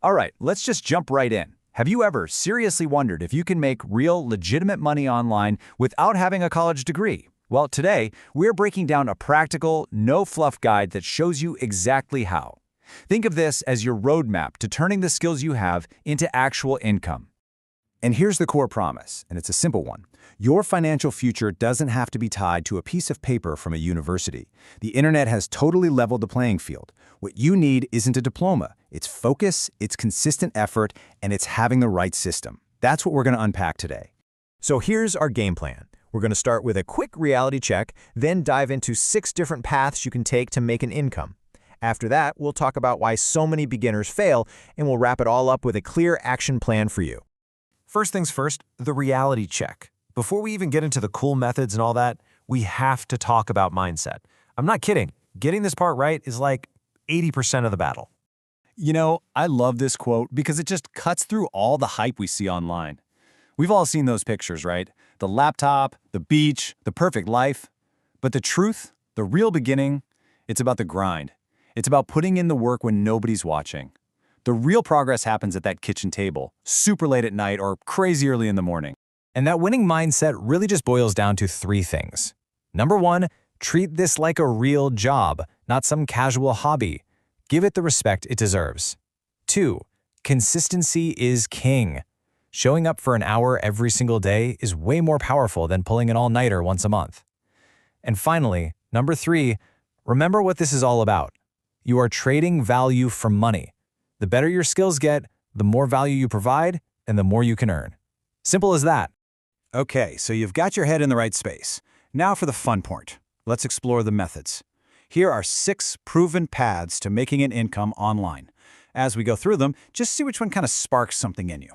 All right, let's just jump right in. Have you ever seriously wondered if you can make real, legitimate money online without having a college degree? Well, today, we're breaking down a practical, no-fluff guide that shows you exactly how. Think of this as your roadmap to turning the skills you have into actual income. And here's the core promise, and it's a simple one. Your financial future doesn't have to be tied to a piece of paper from a university. The internet has totally leveled the playing field. What you need isn't a diploma. It's focus, it's consistent effort, and it's having the right system. That's what we're going to unpack today. So here's our game plan. We're going to start with a quick reality check, then dive into 6 different paths you can take to make an income. After that, we'll talk about why so many beginners fail, and we'll wrap it all up with a clear action plan for you. First things first, the reality check. Before we even get into the cool methods and all that, we have to talk about mindset. I'm not kidding. Getting this part right is like 80% of the battle. You know, I love this quote because it just cuts through all the hype we see online. We've all seen those pictures, right? The laptop, the beach, the perfect life. But the truth, the real beginning, it's about the grind. It's about putting in the work when nobody's watching. The real progress happens at that kitchen table, super late at night or crazy early in the morning. And that winning mindset really just boils down to 3 things. Number 1, treat this like a real job, not some casual hobby. Give it the respect it deserves. 2, consistency is king. Showing up for an hour every single day is way more powerful than pulling an all-nighter once a month. And finally, number 3, remember what this is all about. You are trading value for money. The better your skills get, the more value you provide, and the more you can earn. Simple as that. Okay, so you've got your head in the right space. Now for the fun part. Let's explore the methods. Here are 6 proven paths to making an income online. As we go through them, just see which one kind of sparks something in you.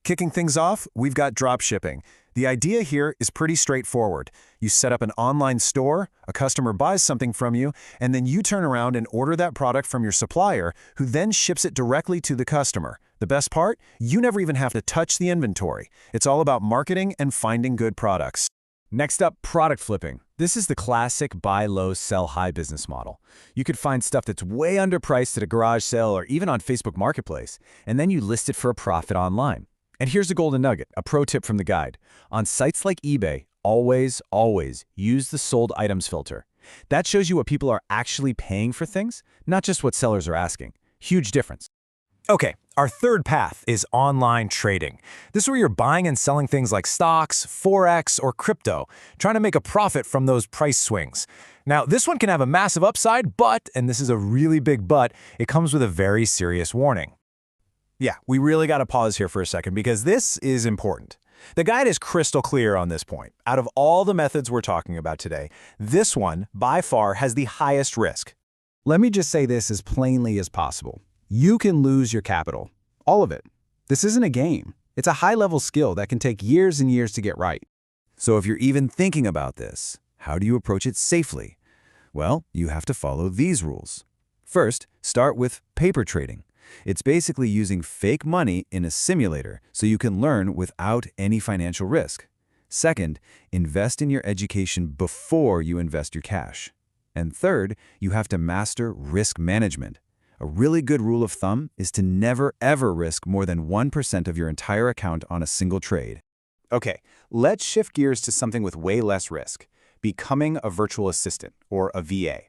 Kicking things off, we've got drop shipping. The idea here is pretty straightforward. You set up an online store, a customer buys something from you, and then you turn around and order that product from your supplier, who then ships it directly to the customer. The best part? You never even have to touch the inventory. It's all about marketing and finding good products. Next up, product flipping. This is the classic buy low, sell high business model. You could find stuff that's way underpriced at a garage sale or even on Facebook Marketplace, and then you list it for a profit online. And here's a golden nugget, a pro tip from the guide. On sites like eBay, always use the sold items filter. That shows you what people are actually paying for things, not just what sellers are asking. Huge difference. Okay, our third path is online trading. This is where you're buying and selling things like stocks, Forex, or crypto, trying to make a profit from those price swings. Now, this one can have a massive upside, but, and this is a really big but, it comes with a very serious warning. Yeah, we really got to pause here for a second because this is important. The guide is crystal clear on this point. Out of all the methods we're talking about today, this one, by far, has the highest risk. Let me just say this as plainly as possible. You can lose your capital. All of it. This isn't a game. It's a high-level skill that can take years and years to get right. So if you're even thinking about this, how do you approach it safely? Well, you have to follow these rules. First, start with paper trading. It's basically using fake money in a simulator so you can learn without any financial risk. Second, invest in your education before you invest your cash. And third, you have to master risk management. A really good rule of thumb is to never ever risk more than 1% of your entire account on a single trade. Okay, let's shift gears to something with way less risk, becoming a virtual assistant or a VA.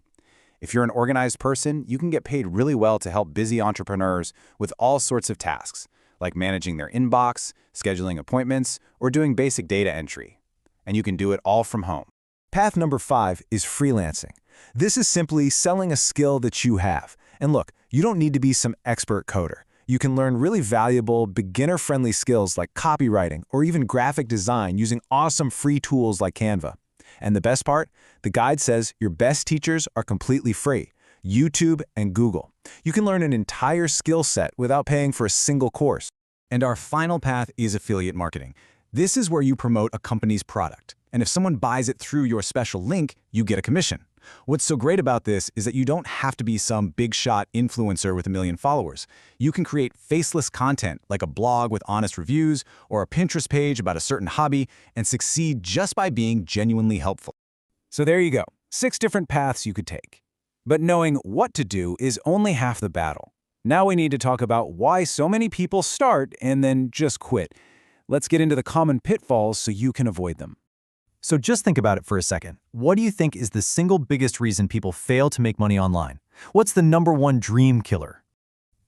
If you're an organized person, you can get paid really well to help busy entrepreneurs with all sorts of tasks, like managing their inbox, scheduling appointments, or doing basic data entry. And you can do it all from home. Path number 5 is freelancing. This is simply selling a skill that you have. And look, you don't need to be some expert coder. You can learn really valuable, beginner-friendly skills like copywriting or even graphic design using awesome free tools like Canva. And the best part? The guide says your best teachers are completely free. YouTube and Google. You can learn an entire skill set without paying for a single course. And our final path is affiliate marketing. This is where you promote a company's product. And if someone buys it through your special link, you get a commission. What's so great about this is that you don't have to be some big-shot influencer with 1 million followers. You can create faceless content like a blog with honest reviews or a Pinterest page about a certain hobby and succeed just by being genuinely helpful. So there you go, 6 different paths you could take. But knowing what to do is only half the battle. Now we need to talk about why so many people start and then just quit. Let's get into the common pitfalls so you can avoid them. So just think about it for a second. What do you think is the single biggest reason people fail to make money online? What's the #1 dream killer?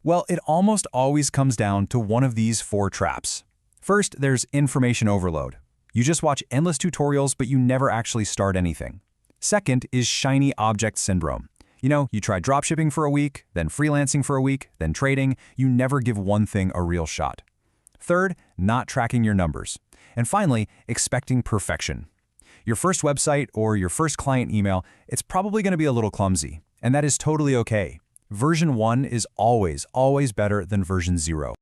Well, it almost always comes down to one of these 4 traps. First, there's information overload. You just watch endless tutorials, but you never actually start anything. Second is shiny object syndrome. You try dropshipping for a week, then freelancing for a week, then trading. You never give one thing a real shot. Third, not tracking your numbers. And finally, expecting perfection. Your first website or your first client email, it's probably going to be a little clumsy, and that is totally okay. Version 1 is always better than version 0.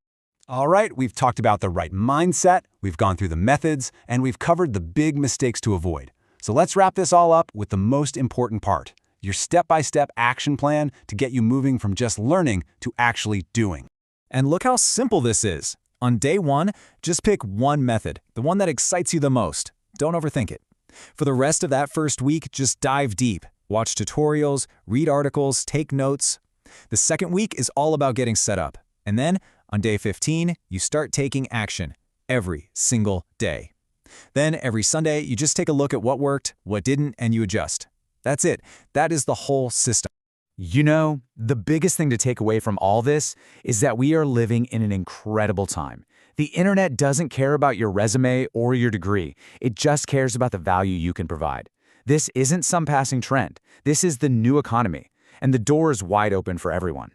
All right, we've talked about the right mindset, we've gone through the methods, and we've covered the big mistakes to avoid. So let's wrap this all up with the most important part, your step-by-step action plan to get you moving from just learning to actually doing. And look how simple this is. On day 1, just pick one method, the one that excites you the most. Don't overthink it. For the rest of that first week, just dive deep. Watch tutorials, read articles, take notes. The second week is all about getting set up. And then, on day 15, you start taking action every single day. Then, every Sunday, you just take a look at what worked, what didn't, and you adjust. That's it. That is the whole system. The biggest thing to take away from all this is that we are living in an incredible time. The internet doesn't care about your resume or your degree. It just cares about the value you can provide. This isn't some passing trend. This is the new economy, and the door is wide open for everyone.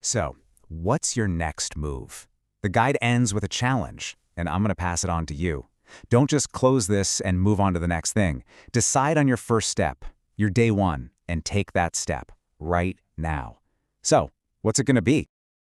So, what's your next move? The guide ends with a challenge, and I'm going to pass it on to you. Don't just close this and move on to the next thing. Decide on your first step, your day 1, and take that step right now. So, what's it going to be?